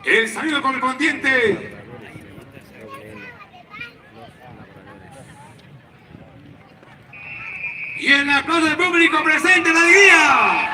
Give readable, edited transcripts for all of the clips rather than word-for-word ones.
El saludo correspondiente. Y el aplauso del público presente, la alegría.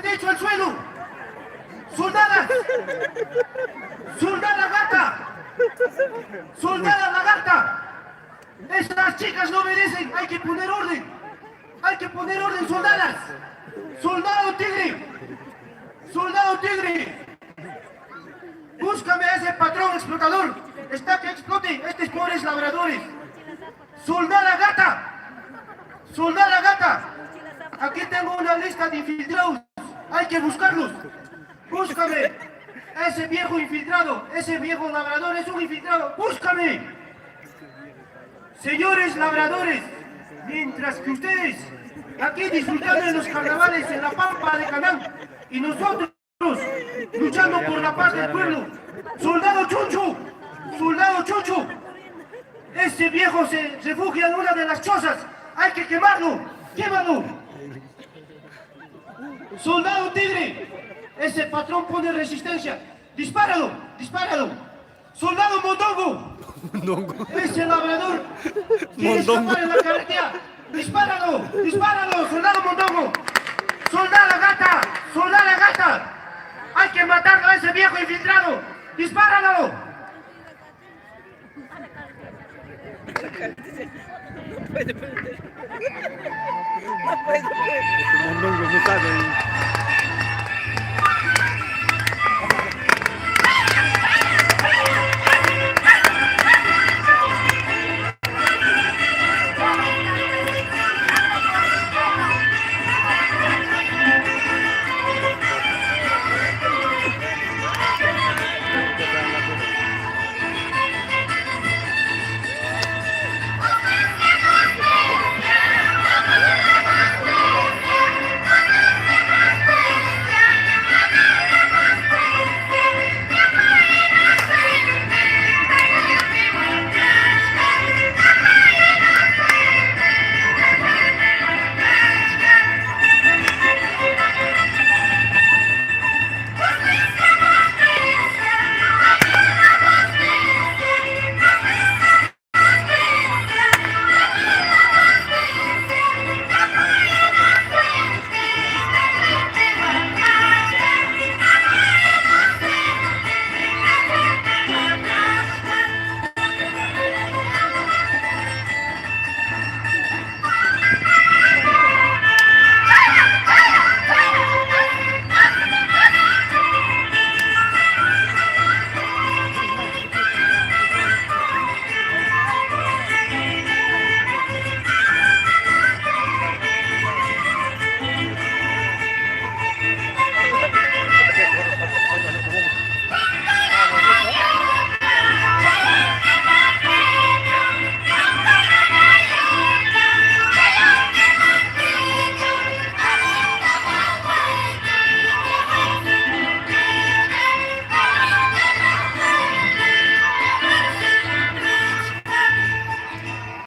He dicho al suelo. Soldadas. Soldada gata. Soldada lagarta. Estas chicas no merecen. Hay que poner orden. Hay que poner orden, soldadas. Soldado tigre. Soldado tigre. Búscame a ese patrón explotador. Está que explote estos pobres labradores. Soldada gata. Soldada gata. Aquí tengo una lista de infiltrados. Hay que buscarlos. Búscame. Ese viejo infiltrado. Ese viejo labrador es un infiltrado. Búscame. Señores labradores, mientras que ustedes aquí disfrutando de los carnavales en la pampa de Canaán y nosotros luchando por la paz del pueblo. Soldado Chuncho. Soldado Chuncho. Ese viejo se refugia en una de las chozas. Hay que quemarlo. Quémalo. Soldado Tigre. Ese patrón pone resistencia. Dispáralo. Dispáralo. Soldado Mondongo. Ese labrador quiere escapar en la carretera. Dispáralo. Dispáralo. Soldado Mondongo. Soldada gata. Soldada gata. Hay que matarlo a ese viejo infiltrado. Dispáralo. No puede.